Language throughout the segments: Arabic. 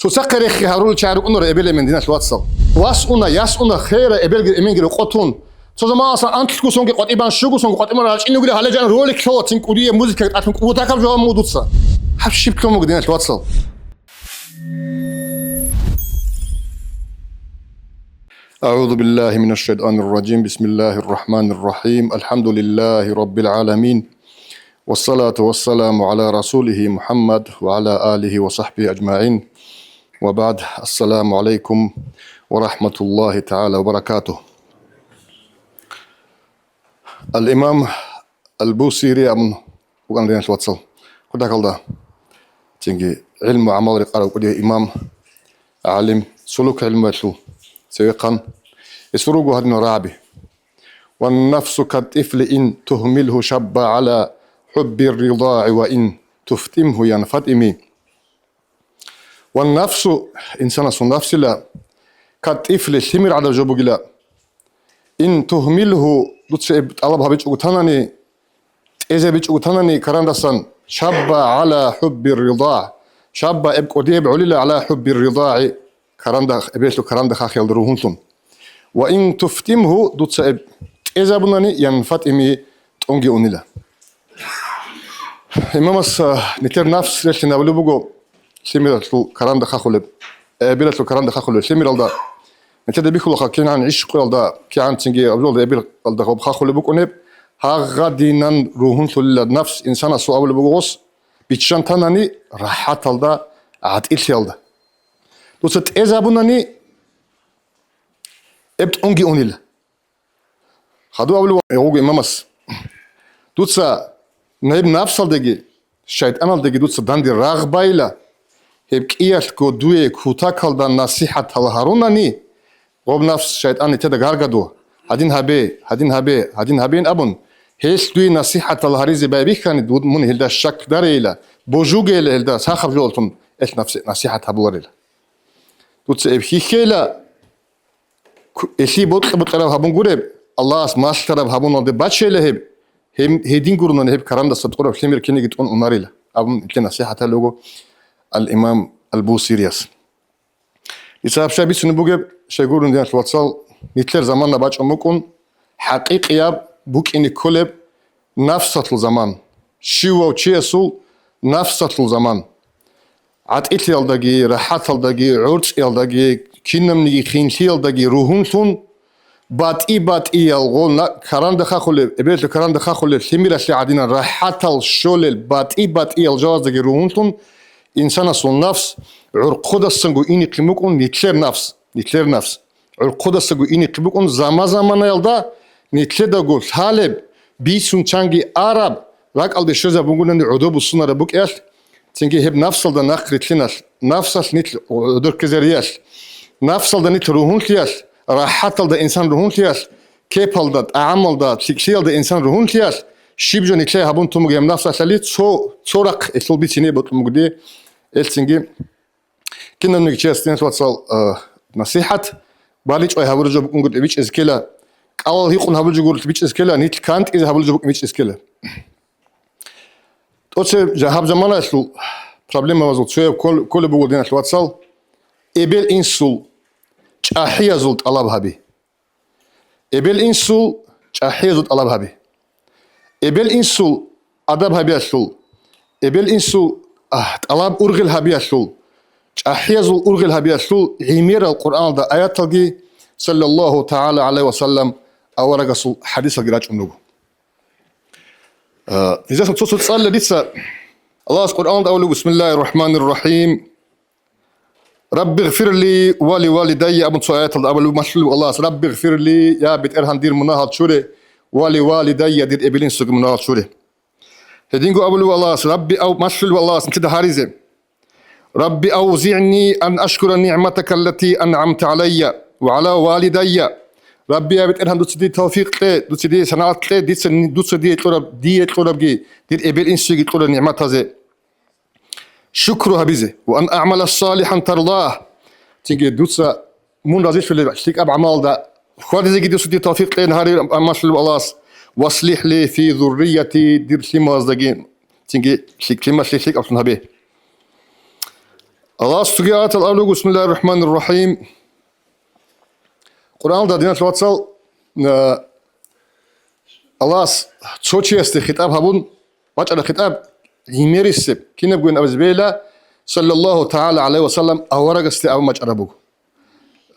سوسقر خي هارول شعر أنور إبل من ديناش واتسل واسونا ياسونا خير إبل إمينجل قطون سوزما أصلا أنت كوسون كي قط إبان شو كوسون قط إبان راش إنه قلها هلا جان رولك شو تنكودية موسيقى أتمنى وتاكل جوا مودوتسا حبشيب كلام ديناش واتسل أعوذ بالله من الشيطان الرجيم بسم الله الرحمن الرحيم الحمد لله رب العالمين والصلاة والسلام على رسوله محمد وعلى آله وصحبه أجمعين وبعد السلام عليكم ورحمة الله تعالى وبركاته. الإمام البوصيري أمن وقال لنا شواتسل كده كالدا تنجي علم عمل قالوا كده إمام عالم سلوك علم وشو سيقان يسرقوا هذا رابي والنفس كالطفل إن تهمله شب على حب الرضاع وإن تفتمه ينفتمي والنفس إنسان النفس لا كالطفل ثمر على جبوك لا إن تهمله طلبها بيجوتانني إذا بيجوتانني كراندسان شب على حب الرضاع شب إبقوديب عليل على حب الرضاع كراندا إبيشلو كراندا خاخيل دروهنتم وإن تفتمه دوتس إذا بناني ينفتمي تونجي أونيلا إمامس نتر نفس ليش نقول بقول سميرة كراندا خاخلب بيلت كراندا خاخلب سميرة دا نتر بيخلو خاكين عن عيش قول دا كي عن تنجي أبلول دا بيل دا خاخلب بقول ها غادينا روحنتو للنفس إنسان سو أول بقوس بيتشان تاناني راحت دا عاد إلشيال دا دوست إذا بناني ابت أونجي أونيلا خدو أولو يوجي إمامس دوتسا نايب نفسال دقي الشيطان دقي دوتسا داندي راغبايلا هيبك إياش كو دوي كوتاكال دا نصيحة الهاروناني وب نفس الشيطان تدا غارغدو هادين هابين أبون هيش دوي نصيحة الهاريزي بايبيخاني دود من هلدا الشك داريلا بوجوغيلا هلدا ساخر جولتم إيش نفس نصيحة هابوريلا دوتسا إبخي خيلا إشي بطلب هابون غورب الله اسمه طرف هابون دي باتشيله هم هيدين غورنون هب كرام دا صدقوا فيمر كيني جتون أماريلا أبون كنا نصيحة لوجو الإمام البوصيريس يساب شابي سنبوجب شيقولون دينا الواتسال نتلر زماننا باج أمكن حقيقية بوك إني كلب نفسة الزمان شو وشيسول نفسة الزمان عت يلدقي راحت يلدقي عرس يلدقي كنم نيجي خينشي يلدقي روحنتون بات إي يلغون كران دخا خل إبرة كران دخا خل ثميرة شعدينا راحت الشول بات إي الجواز دقي روحنتون إنسان صن نفس عرقود السنجو إني قمكون نتلر نفس عرقود السنجو إني قمكون زمان يلدا نتلر دقول طالب بيسون تانجي عرب لك على الشجرة بقولنا نعدو بصنا ربك إيش تنجي هب نفسل دا نخرت لناش نفسل نتل دور كزرياش نفسل دا نتل روحون لياش راحت دا إنسان روحون لياش كيبل دا أعمل دا تكسيل دا إنسان روحون لياش شيبجو نتلي هبون تومو جام نفسل لي تصورق إتلو بيتيني بطمو دي تنجي كنا نيجي استين توصل نصيحة باليش أي هبورجو بكون قد بيش إزكيلا أول هيقون هبورجو قلت بيش إزكيلا نتل كانت إذا هبورجو بكون بيش إزكيلا توصل جهاب زمانه شو проблема возникла شوية كل بقول دينا الواتسال إبل إنسول جاحية زلت الله بهبي إبل إنسول جاحية زلت الله بهبي إبل إنسول أدب هبي أشول إبل إنسول الله أرغل هبي أشول جاحية زلت أرغل هبي أشول عمير القرآن ده آيات تلقي صلى الله تعالى عليه وسلم أورق أصل حديث الجراج أمنوه إذا تصل لديسا الله القرآن أقول بسم الله الرحمن الرحيم رب اغفر لي ولوالدي أبن سؤالات الأول مشلو الله رب اغفر لي يا بيت إرهان دير مناهض شوري ولوالدي دير إبلين سوق مناهض شوري هدينكو أقول الله ربي أو مشلو الله سنتد هاريزي ربي أوزعني أن أشكر نعمتك التي أنعمت علي وعلى والدي ربي يا بيت إرهان دوتسدي توفيق لي دوتسدي سنوات لي دوتسدي يطلب دير إبلين سوق يطلب نعمتها زي شكرها بيزي وأن أعمل صالحا ترضاه تيجي دوتسا مون رازيش في اللي تيك أب عمال دا خواري زي دوتسا دي توفيق لي نهاري ماشلو الله واصلح لي في ذريتي دير سيما زدقين تيجي شيك سيما شيك أصلا به Allah subhanahu wa ta'ala bismillahirrahmanirrahim. Qur'onda dinat vatsal Allah çoçiyesti hitap habun vaçala hitap himerisip kinab gun abzbela sallallahu ta'ala alayhi wa sallam awaragasti ab maçara bu.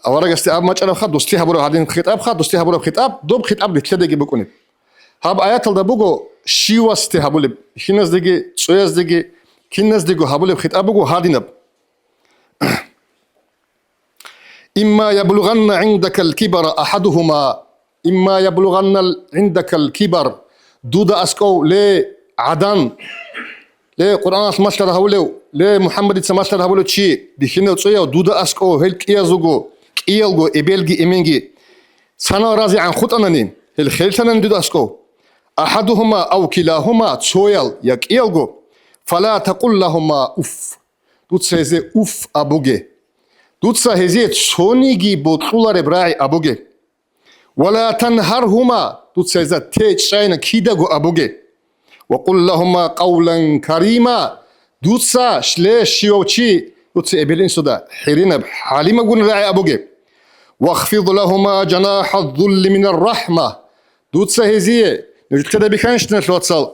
Awaragasti ab maçara khad dosti habura hadin hitap khad dosti habura hitap dob hitap bitlede bu kunib. Hab ayatalda bugo shiwasti habulib hinazdagi tsoyazdagi kinnazdagi habulib hitap bugo hadinab. إما يبلغن عندك الكبر أحدهما إما يبلغن عندك الكبر دودا أسكو لي عدن لي قرآن سماشتر هولو لي محمد سماشتر هولو تشي ديشينو تسويا دودا أسكو هل كيازوغو كيالغو إبيلغي إمينغي سانا رازي عن خط أنانين هل خيل سنان دودا أسكو أحدهما أو كلاهما تسويل يك إيالغو فلا تقل لهما أف دوت سيزي أف أبوغي دوتسا هزيت سونيجي بوتولار براعي أبوغي ولا تنهرهما دوتسا هزيت تيج شاينا كيداغو أبوغي وقل لهما قولا كريما دوتسا شلي شيوچي دوتسا إبلين سودا حيرين بحاليما قون راعي أبوغي واخفض لهما جناح الذل من الرحمة دوتسا هزيت نجد كده بخانشتنا شلوتصال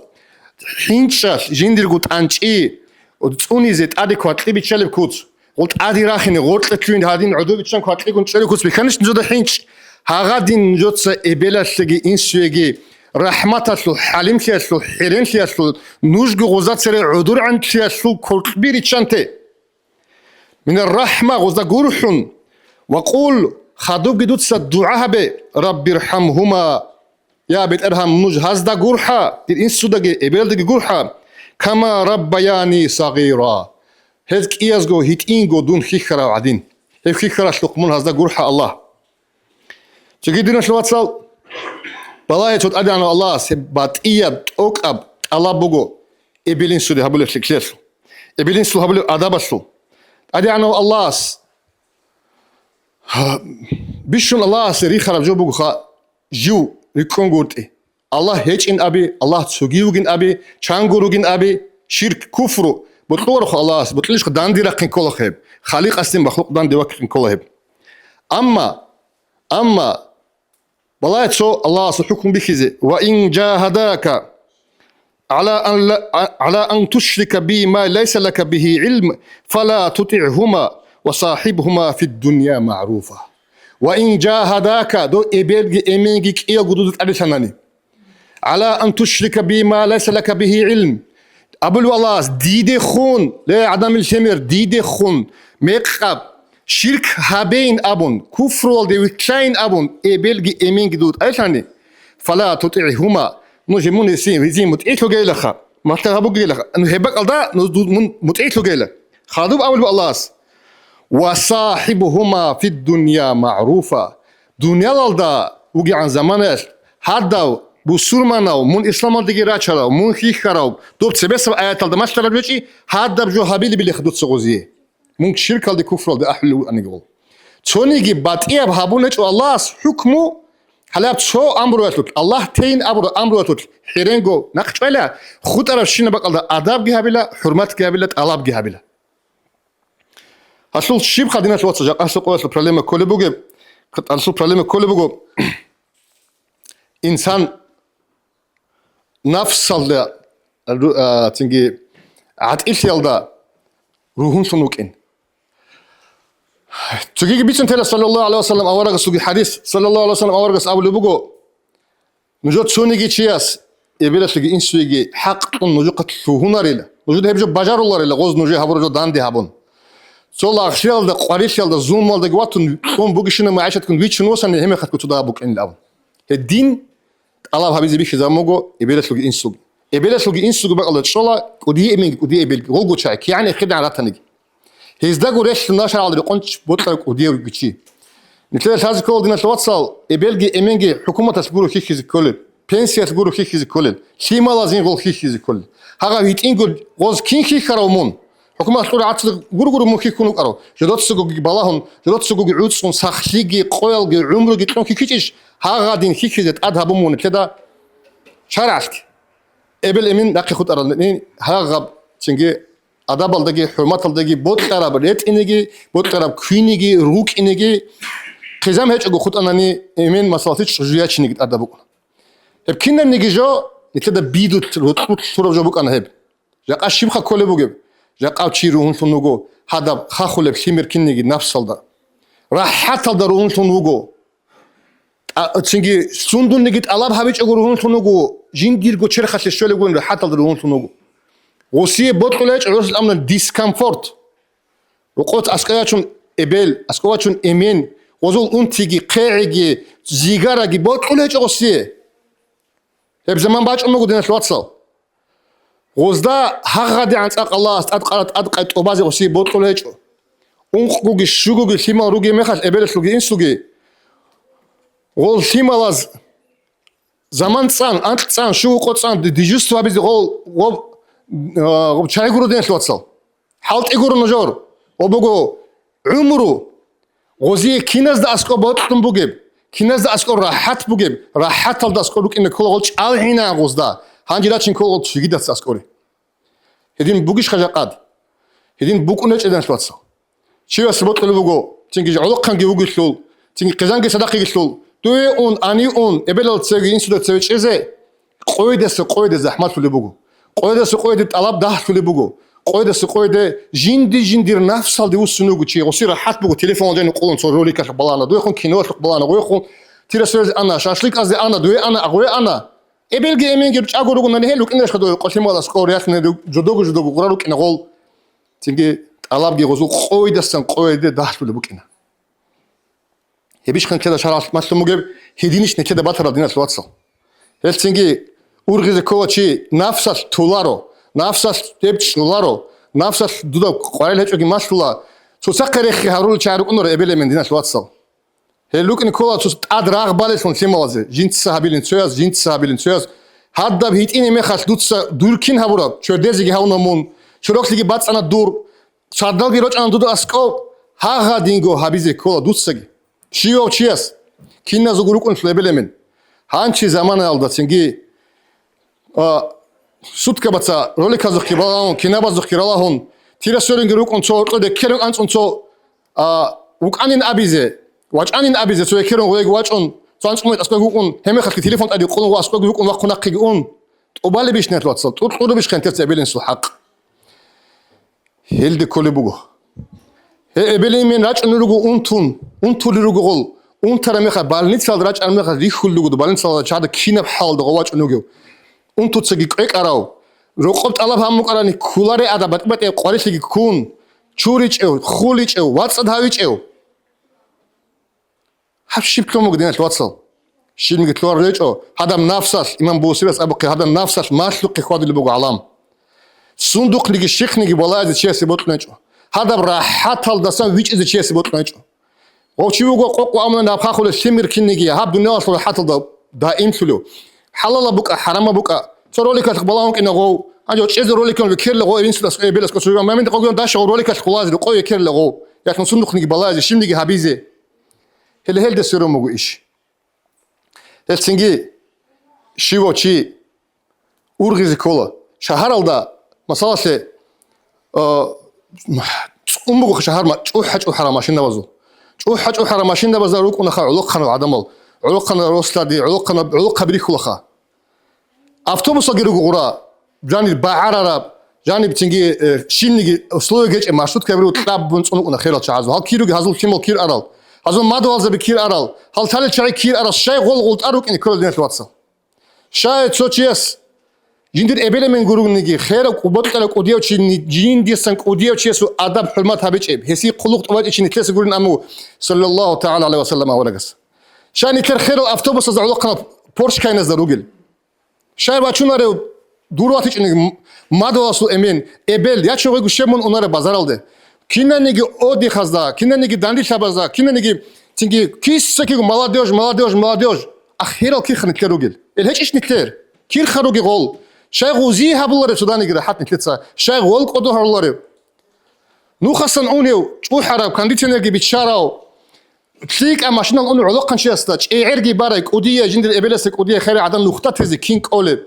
حينشاش جندر قوت أنشي ودتوني زيت أديكوات لبي تشالب كوت قلت عادي راخني قلت لتوين هادين عدو بتشان كاتلي كنت شري كوس بخانش نجود حينش هاغادين نجود إبلاشلي إنسويجي رحمتاشلو حليمشياشلو حيرينشياشلو نوجو غوزات سري عدور عنشياشلو كل كبيري تشانتي من الرحمة غوزا قرحون وقول خادوب جدود الدعاء بي رب ارحمهما يا بيت ارحم نوج هازدا قرحا الإنسو داجي إبل داجي قرحا كما ربياني صغيرا هذك إيازغو هيتينغو دون خيخرا وعدين هيك خيخرا شلقمون هذا قرحة الله تجدين شو واتسال بلاي تود أدي أنا الله سبات إياب أوك أب الله بوجو إبلين سودي هبلو شكلشلو إبلين سو هبلو أدابشلو أدي أنا الله بيشون الله سري خراب جو بوجو خا جو ريكونغورتي الله هيج إن أبي الله تسوجيوجين أبي شانغوروجين أبي شرك كفرو بطلور خلاص بطلش دان دي رقين كل خيب خالق أسلم مخلوق دان دي وقت كل خيب أما بلايت شو الله سحكم بخزي وإن جاهداك على أن تشرك بي ما ليس لك به علم فلا تطعهما وصاحبهما في الدنيا معروفة وإن جاهداك دو إبيلغي إمينغيك إيا قدودت أدشاناني على أن تشرك بي ما ليس لك به علم أبو الولاس ديدي خون لا عدم الشمر ديدي خون ميقاب شرك هابين أبون كفر والدي وكشاين أبون إبلغي إمين جدود أيشاني فلا تطيعهما نجمون يسين ريزين متعيشو جيلخا ما تهبو جيلخا أنه هبك ألدا نزدود من متعيشو جيلخ خادوب أبو الولاس وصاحبهما في الدنيا معروفة دنيا الألدا وجي عن زمانش هاداو bu surmanav mun islamaldagi racharav mun xixarav dob sebesab ayatalda mashtarar bechi haddab jo habili bili khudut sogozi mun shirkaldi kufraldi ahlu anigol chonigi batiab habunech Allah hukmu halab cho amruatut Allah tein amruatut hirengo naqchwala khutara shina baqalda adab gi habila hurmat gi habila talab gi habila asul shib khadina shwatsa asul qowas problema kolebuge asul problema kolebugo insan نفسالدا تنجي عتيش يالدا روحون سنوكين تجيك بيتن تلا صلى الله عليه وسلم أورق سوق حديث صلى الله عليه وسلم أورق أبو لبوجو نجود سونيجي تشياس يبيلا سوق إنسويجي حق نجود قتلوهنا ريلا نجود هبجو بجار الله ريلا غوز نجود هبرو جو داندي هبون صلى أخشيال دا قريش يالدا زوم مال دا قواتن قوم بوجيشنا معيشة تكون ويتش نوصل نهم خد كتودا بوك إن الأول الدين الله حبيبي بيش زاموجو يبيلش لوجي إنسوج يبيلش لوجي إنسوج بقى الله تشلا ودي إمين ودي إبل غوجو شاك يعني خدنا على تنجي هيزدا قريش ناشر على القنش بطلق ودي وجشي مثل هذا كل دينا توصل إبلجي إمينجي حكومة تسبورو خيخ كل بنسيا تسبورو خيخ كل شيء ما لازم غول خيخ كل هذا هيتينجو غوز كين خيخ كراومون حكومة تقول عطس غرغر مخي كونو كارو جدات سوق بلاهم جدات سوق عودسون سخليجي قويل عمرو جتون كيكيش هذا دين خيخ أذهبون كذا شرعت إبل إمين دقي خد أرنين هذا تنجي адабалдаги ҳурматалдаги ботқараб ретиниги ботқараб куиниги рукиниги қизам ҳечагу хутанани эмен масалати жуячинигит адабукна ҳеб кинанигижо нитада биду туравжо букана ҳеб жақа шибха коле бугеб жақа чи руҳунтунуго ҳадаб хахулеб химеркиниги нафсалда раҳаталда руҳунтунуго чунки сундуннигит алаб ҳавичагу руҳунтунуго жиндирго черхасе шолегуин раҳаталда руҳунтунуго غوسیه بود کلیش روز امن دیسکامفورت وقت اسکایچون ابل اسکایچون امین غزول اون تیگی قیعی زیگارگی بود کلیش غوسیه هب زمان باش امو گودن شواتسال غزدا حقدی عن الله است ادقت اوبازی غوسیه بود کلیش اون خوگی شوگی سیما روگی میخواست ابل شوگی این شوگی غول سیمالاز زمان سان انت سان شو قط سان دیجست و بیز غول چای گرو دنش واتسال حالت ایگورو نجار و بگو عمرو غزی کیناز دا اسکو باتون بگیب کیناز دا اسکو راحت بگیب راحت al da اسکو لوک این کل غلچ آل هینا غزدا هنجیلا چین کل غلچ شگی دست اسکوری هدین بگیش خجاقاد هدین بکنش ادنش واتسال چی واسه بات کلو بگو چینگی علق کنگی بگیش لول چینگی قزانگی صداقی گیش لول دوی اون آنی اون ابلال تسوی این سودا تسوی چیزه قوی دست زحمت کلی بگو قويدس قويد طلب دهر في بوجو قويدس قويد جندير نفس هالدي وسنوجو شيء وصير حتى بوجو تليفون جاي نقولون صوروا لي كاش بلانا دو يكون كينوات بلانا ويكون تيرسوز انا شاشليك قصدي انا دوي انا اغوي انا ابلغي امين جبت اغورو نن هلوك انش خدو قسم ولا سكور يخن جودوغو قرارو كنا غول تيجي طلب دي غزو قويدس قويد دهر في بوكنا هبيش كان كده شرح مسلمو جيب هدينش نكده باتر دينا الواتساب هل تيجي урғизи ковачи нафсас туларо нафсас тепчларо нафсас дуда қварел ҳечоги масула цусақарехи ҳарул чарукунро эбелемен динас ватсал ҳелукни кола цус ад рағбалесон семалазе жинтса ҳабилин цояз ҳаддаб ҳитини мехас дутса дуркин ҳабураб чордезиги ҳавнамун чороқсиги бацана дур сардалги рочана дуда асков ҳаға динго ҳабизе кола дутсаги шивав чиас кинназу гурукуншло эбелемен ҳанчи замана алдатсинги сутка баца ролика зухки балаон кинаба зухки ралахун тирасоринги рукун цо орқоде керун анцун цо уканин абизе вачанин абизе цо керун гоеги вачун цо анцумет аскоги укун хеме хатки телефон ади қулун аскоги укун вақунаққиги ун обали бишнет ватсал туртуру бишкен терце эбелин су хақ хелди коли бугу эбелин мен рачунуругу унтулиругу гол унтара меха балницал рачан меха рихуллугу балницал чада кинаб халда вачунугу اون تو تسگی که کارو رقم طلب هم میکنن کولاری ادبات بات قاریشی کون چوریچ او خولیچ او واتساد هاویچ او هف شیب کم مقدنش واتسال شیب میگه تلوار لیچ او هدم نفسش ایمان بوسیرس ابو که هدم نفسش ماشلوقی خواهد لی بگو علام صندوق نگی شیخ نگی بالای چیزی بود نیچ هدم راحت هل دستان ویچ از چیزی بود نیچ او چی بگو قوق امن نبخه خود شمیر کی نگی هب دنیا اصلا راحت هل دائم سلو حلال بوكا حرام بوكا تروليك تقبلون كنا غو اجو تشز روليك كير لغو انسلاس بيلس كسو ما من تقولون داش روليك خلاص قوي كير لغو لكن صندوق نيجي بلاج شيمدي حبيزي هل ده سيرو مغو ايش السنجي شيوچي اورغيز كولا شهرالدا مثلا امغو شهر ما حج حرام ماشين نبازو حج حرام ماشين نبازو روك ونخا علق خن عدمل علق روسلادي علق بري كلخا автобусга гиру гура жани баарара жани битинги шинниги условия геч маршрутка беру таб бунцун уна херал чазу хал кируги хазул кимол кир арал хазул мадвал заби кир арал хал тали чай кир арал шай гол гол арук ин кол дент ватсал шай цочиес жиндир эбелемен гуругниги хера куботкала кудиев чи жиндисан кудиев чесу адаб хурмат хабичеб хеси кулук товат ичини тлес гурин аму саллаллаху таала алейхи ва саллам аврагас шани тер херал автобус за улукна порш кайназ даругил شاید بچه‌ها رو دوراتی چنین مادواسو امین ابل یا چه گوشمون اونا رو بازار آلده کینا نگی اودی خزدا کینا نگی دندی شبازا کینا نگی چنگی کیسه کی مالادیوش اخیرا کی خنک کروگل الهش ايش نکتر کیر خروگی قول شای غوزی هبلاره سودانی گره حت نکتسا شای قول قدو هرلاره نو خاصن اونیو چو حرام کاندیشنرگی بیچاراو تليك ماشين اون علق قنشي استاج اي عرقي بارك اوديه جندر ابلسك اوديه خير عدم نقطه تزي كينج اولب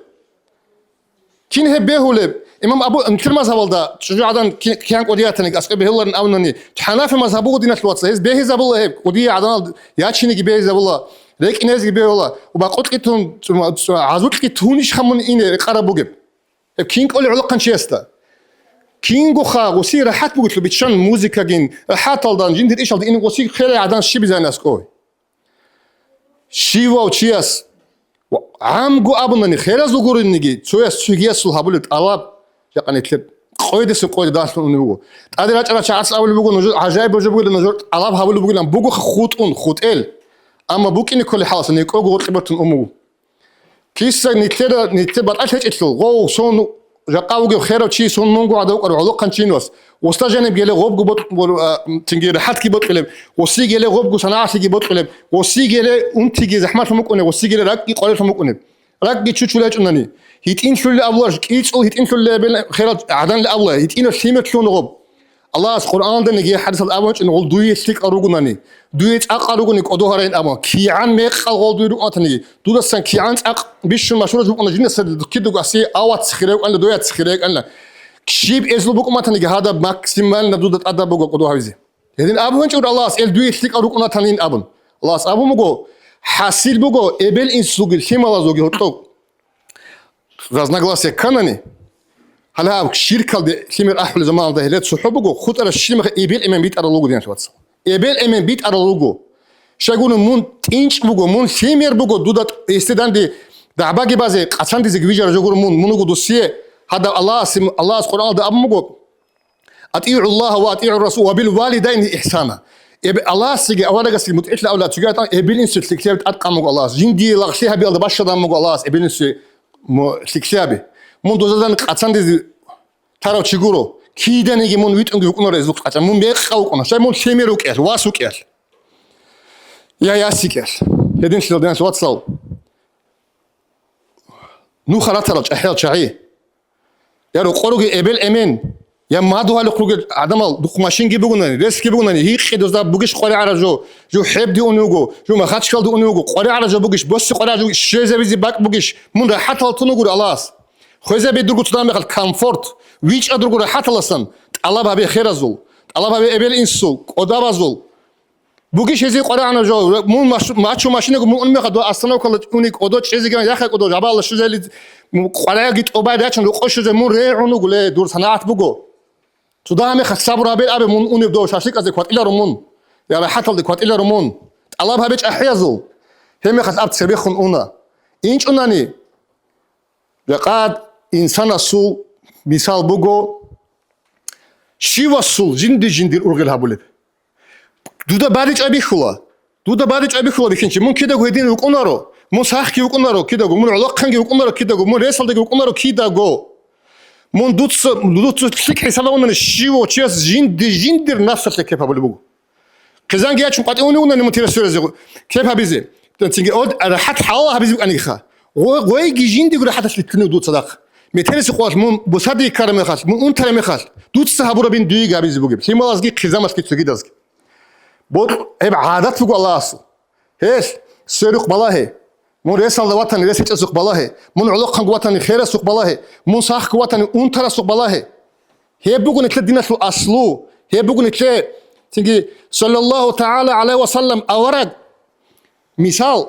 كين هبهولب إمام أبو مثل مذهب الله شجاع عدن كيان قدياتني أسقي بهلر أونني حناف مذهبه دين الواتس هز به زب الله هيك قدي عدن ياتشيني جبه زب الله ليك إناز جبه الله وبقول كتون عزوت كتونيش خمون إني قربوا جب كينج أولي علاقة شيستا كينغو خا وسير حت بقول له بتشان موسيقى جين حت الدان جين دير إيش على إنه وسير خير عدن شيء بزاف كوي شيوا وشياس عام جو أبناني خير زوجور النجي شوية سوية سلحبولت ألاب يعني تلب قيد سقيد داشتون نبغو أدرى أنا شخص أول بقول نجور عجائب بقول نجور ألاب هقول بقول بقول خط أما بوكيني كل حاس نيك أقول قبرتون أمو كيسا نتلبر أشهد إتلو غو سون جاقاوجي خير وشي سون مونغو عدو علو قنشينوس وستجانب يلي غوب بوت تنجي رحت كي بوت قلب وسي يلي غوب صناعه كي بوت قلب وسي يلي انتي زحمه مكونه وسي يلي راك قول مكونه راك تشولاج انني هيتين شل الله كيتو هيتين شل خير عدن الله هيتين سيمت شلون غوب الله القران ده نجي حدث الابوج ان غول دوي سيك اروغناني دوي اقاروغني قدو هرين اما كيعان ميق غول دوي اتني دو سان كيعان اق بيش مشروع جو انا جنس كيدو غاسي اوات سخيرك ان دويات سخيرك ان كشيب ازلو بكم اتني هذا ماكسيمال ندود ادابو قدو هايزي هذين ابوج الله ال دوي سيك اروغنا تنين ابن الله ابو مغو حاسيل بوغو ابل انسوغل химала зоги хото разногласия канани هلا شركه خمر احول زمان ده لت صحبه خد على الشيء ابل امن بيت على لوجو دي شواتس ابل امن بيت على لوجو شغون مون تينش بوغو مون خمر بوغو دودات استدان دي دعباغي بازي قچان دي زغويجر جوغور مونغو دوسيه هذا الله القران ده ابمغو اطيعوا الله واطيعوا الرسول وبالوالدين احسانا الله سيجي أولا قصدي متأكد أولا تجاه إبلين سلكسياب أتقامك الله جندي لغشيها بيل دباشة دامك الله إبلين سلكسيابه من دوزان قطعان دي ترى تشيغورو كيدا نيجي من ويت أنجي يكون رزق قطعان من بيخاو كنا شيء من شيميرو كير واسو كير يا سيكير هدين شلدان شو واتسال نو خلاص أحيال شعي يا رو قروج إبل أمين يا ما دوها لخروج عدم دخ ماشين جيبونني ريسك جيبونني هي خير دوزا بوجش قاري على جو حب دي أونيوجو جو ما خدش كل دي أونيوجو قاري على جو بوجش بس قاري على جو شيء بيزي باك بوجش من حتى التونوجو الله خوزة بيدرجو تدام بخل كامفورت ويش أدرجو حتى لسان الله بابي خير أزول الله بابي قبل إنسو قدام أزول بوجش هذي قاري على جو مون ماشو ماشينه مون أنمي خدوا أصلا وكل أونيك قدوش شيء زي كمان يا أخي قدوش عبالله شو زي اللي قاري جيت أبعد عشان لقوش زي مون ريعونوجو له دور صناعة بوجو تدامي خسابر أبي مون أوني بدو شاشيك أزي قوات إلا رمون يعني حتى اللي قوات إلا رمون الله بابيش أحيازل هم خساب تسبيخون أونا إنش أوناني لقد إنسان السول مثال بوغو شيوا السول جندي الأرغل هابولب دودا باريج أبي خلا بيكنشي مون كده قويدين وقونارو مون ساخكي وقونارو كده قو مون علاقانجي وقونارو كده قو مون ريسال دي وقونارو كده قو مون دوتس تلك حسابه من الشيوا تشيس جندير نفسه كيف هابولب بوغو كزانجي أشوف قد أوني متيرسير كيف هابيزي تنتيجي أود راحت حاله هابيزي أني خا ويجي جندي يقول حتى تلتني دوت صدق متيرس قوات مون بصدق كرم خاص مون أنت رم خاص دوت سحبوا ربين دوي هابيزي بوجي في مالازجي خزامس كي تسجي دازجي بود هب عادات فوق الله أصل هيش سرق بالله مون رسال الوطن رسالة سوق بالله مون علاقة وطني خير سوق بالله مون صاح وطني أنت سوق بالله هي بقول نتلا دينا شو أصله هي بقول نتلا تيجي صلى الله تعالى عليه وسلم أورد مثال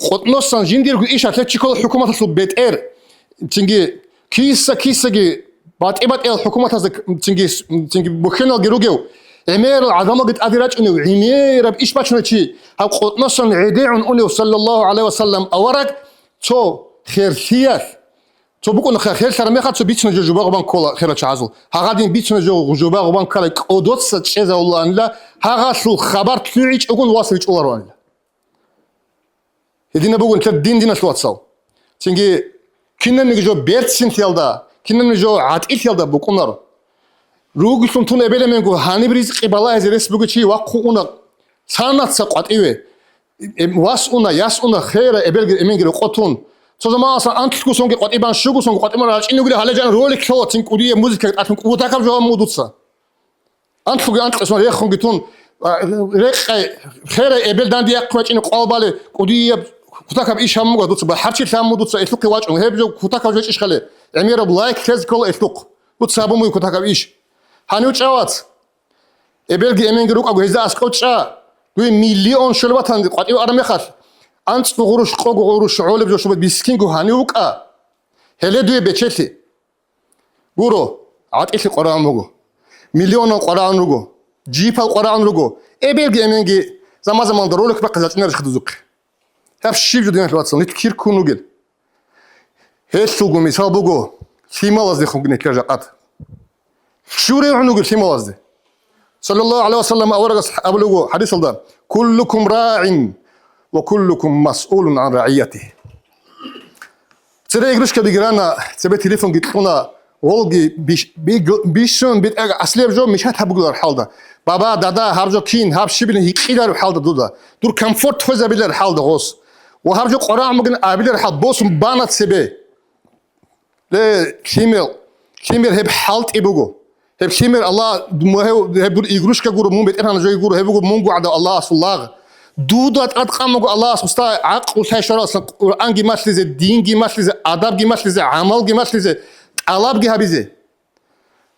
خد نصاً جندير قل إيش هتلاقي كل الحكومة تصل بيت إير تيجي كيسة جي بعد إبعاد الحكومة تصل تيجي بخينا الجروجو عمير العظمة قد أدرج إنه عمير بإيش بتشون شيء هم خد نصاً عديع إنه صلى الله عليه وسلم أورد تو خير خير تو بقول خير سر ميخات تو بيتنا جو جوبا غبان كولا خير تشازل هاغادين بيتنا جو جوبا غبان كلا قدوت ستشيزا والله لا هاغا شو خبر تلويج أقول واصلش أولارون هدينا بقول تدين دينا شو تصل تيجي كنا نيجو بيرتسين تيالدا كنا نيجو عاد إتيالدا بقول نارو روج سنتون أبلا منكو هاني بريز قبلا هزيرس بقول شيء وقونا سانات سقط إيوه واسونا ياسونا خير أبلا منكو قطون سوزما أصلا أنت تكون سونك قط إبان شو سونك قط إبان راج إنه قلنا هلا جان رولك شو تينك ودي موسيقى أتمنى وتاكل جو مودوتسا أنت فوق أنت اسمه ريخ خنقتون ريخ خير أبل دان دي أقوى إنه قالبالي ودي وتاكل إيش هم مودوتسا بحرشي ثام مودوتسا إثلق واج هيبجو وتاكل جو إيش خليه عمير بلايك كذا كل إثلق უცაბო მოიქოთაკავ იშ ჰანიუ ჭავაც ებელგი ემენგი რუკაგო ეზა ასკოჭა დუი მილიონ შელბათანგი ყვატი არა მეხარ ან წუღურუშ ყოგურუშ ოლებ ჯოშობ ბისკინგო ჰანიუკა ჰელე დუი ბეჩეთი გურო ატიხი ყორან მოგო მილიონო ყორან რუგო ჯიფალ ყორან რუგო ებელგი ემენგი ზამაზამალ როლეკ ბაკაზა წინარ ხდუზუკ ჰაფ შიბჯუ დინა ლაცო ნით ქირქუნუგელ ჰესუგო მისალბუგო სიმალაზდე ხუგნე ქერჟაყათ შურე უნუგელ სიმალაზდე sallallahu aleyhi ve sellem avragas ablugo hadis alda kullukum ra'in ve kullukum mas'ulun an ra'iyatihi Цере игрушка биграна цебе телефон гитхуна волги бишон бит аслеб жо мишат хабугар халда баба дада харжо кин хаб шибин хикидар халда дуда дур комфорт хозабилер халда гос ва харжо қора мугин абилер хал босум банат себе ле химел хеб халт ибуго hep şemir Allah hep dur igrushka guru mum beterhan joy guru hep guru mungu ada Allah sullah dudat atqamugo Allah usta aqul tashara Qur'an gi maslize din gi maslize adab gi maslize amal gi maslize alab gi habize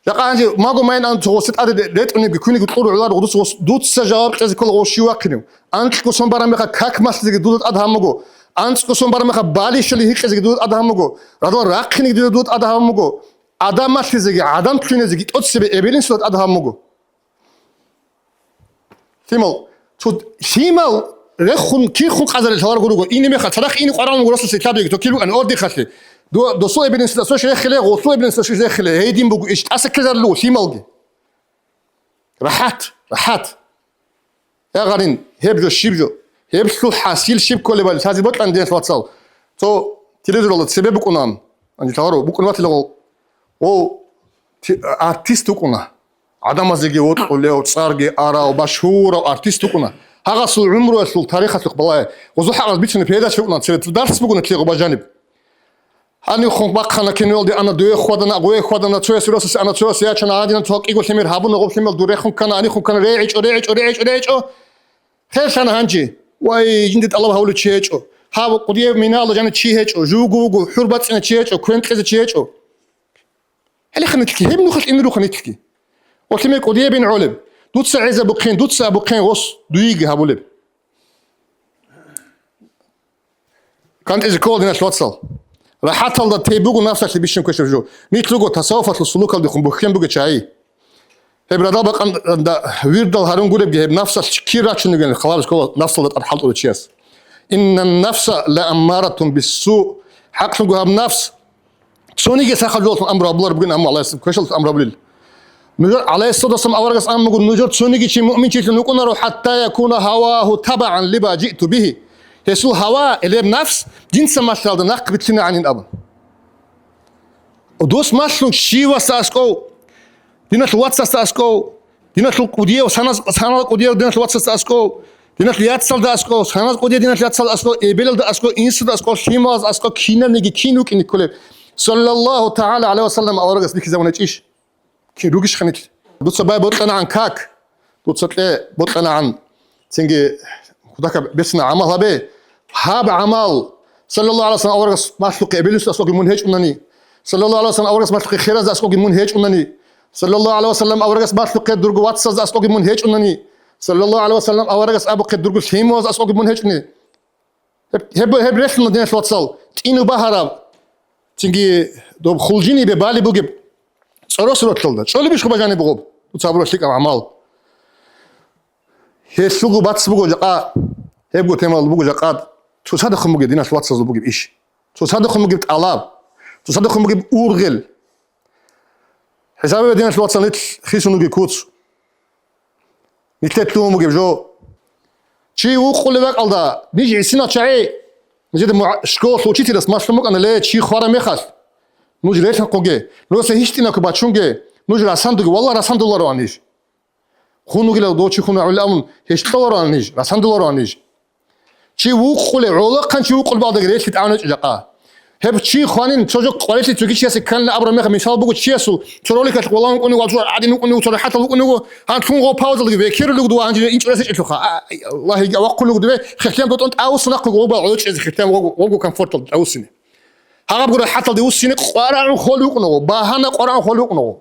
yaqanji mago mayn an tosit ade letuni gi kuni quru ular udus dut sa jawab qezi kol goshiwa qinu anq ko sombara meqa kak maslize dudat adhamugo anq ko sombara meqa bali shli hiqezi dudat adhamugo radwa raqini dudat adhamugo adam maslize adam tünezi git ot sebe ebelin sudat adhamugo Timol Şimal rekhun ki khun qazal tawar gurugo ini me khataraq ini qaran gurasl se tabi to kilu an ordi khasli do so ebelin sudat so shekh khile go so ebelin sudat shekh khile heydin bugu ish asakazar lu Şimalgi rahat ya garin hebjo shibjo hebsu hasil shib kolebal sazi botlan den watsal to televizorda sebep kunan ani tawaro bu kunwatlo o artist ukuna adamazigi otquleo tsargi ara bashhur artist ukuna hagasul umru asul tarikhatuk balay ozu hagas bitne peyda shukuna dars buguna tlego bajanib hani khon baqana kenoldi ana doye khwadana goye khwadana tsoyes rosas ana tsoyes yachana adina tok igol temir habuna gol temel dure khon kana ani khon kana reicho teshana hanji way jindit allah hawlu checho ha qudiye minalo jana checho jugugu hurbatsina checho kwenqeze checho هل خنتلكي هي بنوخل إنه خنتلكي وكما يقول يا بن علب دوتس عزة بقين دوتس بقين غص دويجي هبولب كانت إذا كول الناس واتسال راح تطلع تيبوغو نفسك اللي بيشم كشف جو نيتلوغو تصوفت السلوك اللي خم بخيم بوجي شاي هي برادة بقى عند ويرد الهارون قولب جه بنفسك كيرا شنو جن خلاص كول نفس اللي أرحلت ولا شيء إن النفس لأمارة بالسوء حق شنو بنفس Sonige sakhalot amr ablar bugün amma Allah köşel amr ablil. Nujur alayhi sallam awargas am bugün nujur sonige chi mu'min chi nukunaru hatta yakuna hawahu tab'an liba ji'tu bihi. Hesu hawa eleb nafs jinsa mashalda naq bitina anin ab. Odos maslun shiwa sasko. Dinat whatsa sasko. Dinat qudiyo sanas qudiyo dinat whatsa sasko. Dinat yatsal dasko sanas qudiyo dinat yatsal asko ebel dasko insud asko shimaz asko kinanigi kinuk inikole. Sallallahu ta'ala aleyhi ve sellem avragas diki zaman iş ki rugish khanit dutsa bay botlana an kak dutsa botlana an tingi kudaka besna amal habe hab amal sallallahu aleyhi ve sellem avragas makhluq ebelus asqi munhej unani sallallahu aleyhi ve sellem avragas makhluq khiraz asqi munhej unani sallallahu aleyhi ve sellem avragas makhluq durgu watsaz asqi munhej unani sallallahu aleyhi ve sellem avragas abu durgu himoz asqi munhej unani heb resna den watsal tinu bahara Çünkü do khulcini be bali bugib sorosrot tolda çoli bish khobajani bugib utsabroshlik amal hesugu batsbugo jaqa hebgo temal bugo jaqa tusada khumuge dinas watsaz bugib ish tusada khumuge alab tusada khumuge urgel hisabe dinas watsaz nit khisunuge kuts nitletlu muge jo chi uqulebak alda niji sina chai نجد شكول وشيتي راس ماشلمك أنا لا شيء خارا مخاس نوج ليش نقولي لو سهيشتنا كباتشونجي نوج راساندو والله راساندو الله رانيش خونو كلا دوتشي خونو علامون هيشتلا الله رانيش راساندو الله رانيش شيء وقول علا كان شيء وقول بعض الجريش تتعاونج جاقا هب شيء خانين تجوك قليل تجوكي شيء كان لأبرا مخ مثال بقول شيء سو ترولي كات والله نقولي والله عادي نقولي وترى حتى نقولي هان تونغو باوز اللي بيكير اللي قدوا عنجي إنش راسي إتلوخا الله يجا وقول اللي قدوا ختام دوت أنت أوس نقول قوبا عوش إذا ختام وقو كان فرط أوسني هاقبر حتى دي وسينك قران خلقنو باهنا قران خلقنو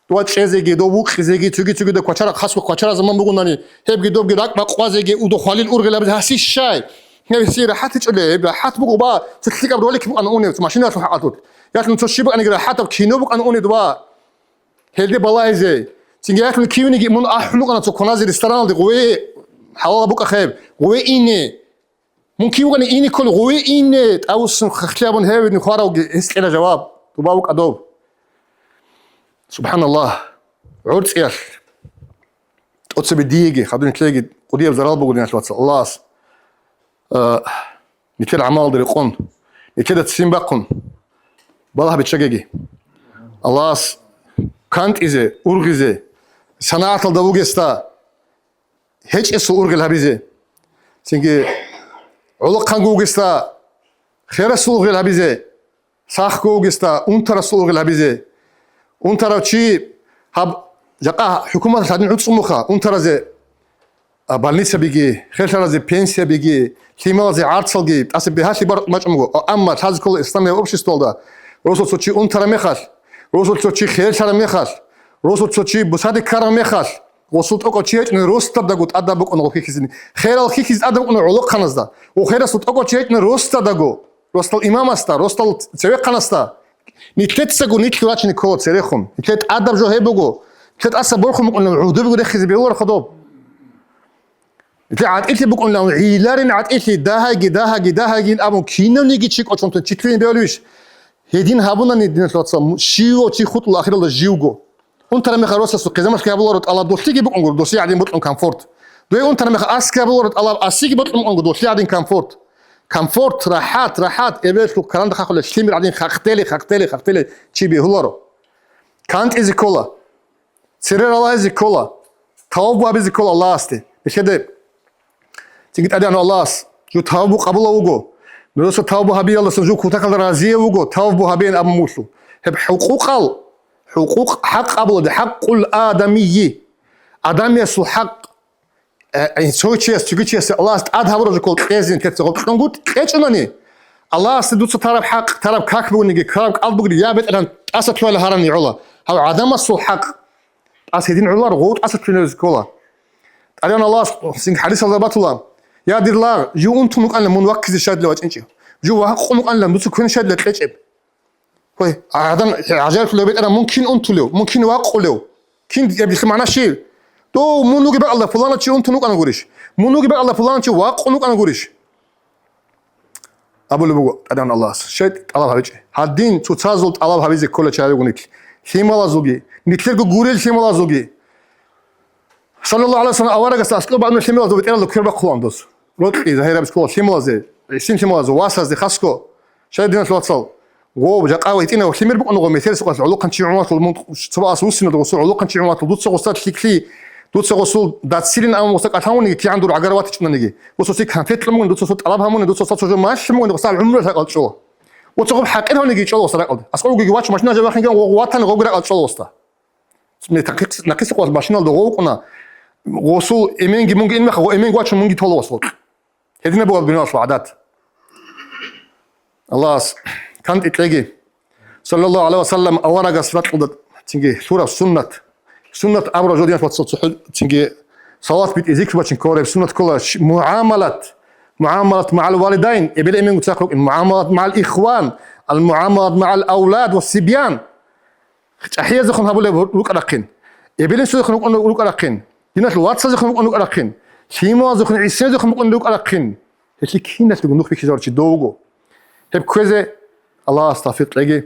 تو چزگی دو بوق خزگی توگی دو کوچرا خاص کوچرا زمان بگونانی هبگی دوبگی راک با قوازگی او دو خالین اورگلا بده هسی شای نبي راحت تشلي راحت بقوا با تتلقى بدولك بقى انا ماشينا في حقاتك ياكل تشي بقى انا راحت كينو بقى انا دوا هلدي بلايزي تيجي ياكل كيوني من احلق انا تكونازي ريستوران دي قوي حوالا بقى خيب قوي اني ممكن يقول اني كل قوي اني اوس خلابن هاوي نخارو اسئله جواب تباوك ادوب سبحان الله عرت ايش تقص بديجي خدوني تلاقي قضيه بزرال بقول لنا الله نتيل عمال دريقون نتيل تسين بقون بالله بتشجعي الله كانت إذا أورغزة صناعة الدوغستا هيج اسو أورغل هبيزة سينجي علق كانغوغستا خير اسو أورغل هبيزة ساخ كوغستا أنتر اسو أورغل هبيزة أنتر وشي هب جاء حكومة شادين عدس مخا أنتر زي بالنسبة بيجي خير شر زي بنسيا بيجي كلمة زي عرض جي أصل بهاشي بار ما جمعه أما هذا كل إسلامي أوبش استولده رسول سوتشي أنتر مخاش رسول سوتشي خير شر مخاش رسول سوتشي بسادة كرم مخاش رسول أقول إن رست بدقوت أدبك أنا وخيكزني خير الخيكز أدبك أنا علق خنزدا وخير سوت أقول إن رست دقو رست الإمام استا رست سوي خنستا نتلت سجو نتلواتش نكوت سريخهم نتلت أدب جو هيبوجو نتلت أصلا برخم أنا عودو بقول خيز بيور خضوب عاد إلتي بقول لهم عيلارين عاد إلتي داهاجي أبو كينا نيجي تشيك أشون تشيكلين بيولوش هدين هابونا ندين ثلاثة شيو تشي خط الأخير الله جيوجو أنت رمي خروس السوق إذا ما شكل بلورت الله دوسيجي بقول دوسي عادين بطلون كامفورت دوي أنت رمي أسكا بلورت الله أسيجي بطلون دوسي عادين كامفورت راحات إبلش لو كلام دخل الشليم عادين خختلي تشي بيهولارو كانت إزي كولا سرير الله إزي كولا توبوا بإزي كولا الله أستي بشدة تيجي أدينا الله جو توبوا قبل وجو نرسل توبوا هبي الله سنجو كوتاك الرازية وجو توبوا هبين أبو موسو هب حقوق حق قبل حق الآدمي آدمي سو حق يعني تيجي تشيس الله أدها برضو كل كيزين كتسوق نقول إيش أناني الله سدوت طرف حق طرف كاك بقولني كراب قلب بقولي يا بيت أنا أسد ولا هرني علا هو عدم سو حق أسدين علا رغوت أسد في الكولا أدينا الله سين حديث الله بطلان يا دير الله جو أنتم مقلنا من وقت الشاد لو أنتي جو حق مقلنا بس كون شاد لتلجب كوي عدم عجلت لو بيت أنا ممكن أنتم له ممكن واقع له كين يبي خمعنا شيء تو منو جب الله فلان شيء أنتم نقول أنا قريش منو جب الله فلان شيء واقع نقول أنا قريش أبو لبوا أدينا الله شيء الله هبيج هالدين تتزاول الله هبيج كل شيء يقولك خيمة زوجي نتلقى قوريل خيمة زوجي صلى الله عليه وسلم أورق أسأل بعض من الخيمة زوجي أنا لو كير بقولان دوس روت إذا هي رابس كول خيمة زي سين خيمة زو واساس دي خاسكو شيء دينا شو تصل وو جاء قوي تينا وخيمة بقول نقول مثال سقط علوق كنشي عمات المنط سبعة سوسنا دوسوا علوق كنشي عمات دوت سقطات كلي دوت سقطوا دات سيرين أمام وسق أتهاوني كي عنده عجروات تشنا نجي وسوسي كان فيت لمون دوت سقط طلبها مون دوت سقط سجوا ماش مون دوت صار عمره سقط شو وتقوم حقيقة نجي شو وصل قد أسقط جي واتش ماشنا جوا خنجا وواتن غوجر قد شو وصل نقيس قوس ماشنا دوغوقنا وصول إيمين ممكن إنما هو إيمين واتش ممكن تولو وصل هذين بقول بناء عادات الله كانت تلاقي صلى الله عليه وسلم أورا قصرت قدرت تيجي سورة سنة أبرز جوديان فتصل تيجي صلاة بيت إزيك باتشين كورب سنة كلها معاملة مع الوالدين يبدأ من تقول المعاملة مع الإخوان المعاملة مع الأولاد والصبيان أحيانا زخم هبول لوك أرقين يبدأ سو زخم لوك أرقين ينات الواتس زخم لوك أرقين شيما زخم عيسى زخم لوك أرقين هتلي كينات تقول نوك في كجار تدوغو هب كوزة الله استفيد لقي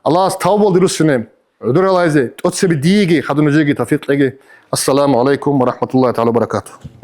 الله استوبل دروسنا عذر الله يزيد أتسب ديجي خدوا نجيجي تفيد لقي السلام عليكم ورحمة الله تعالى وبركاته.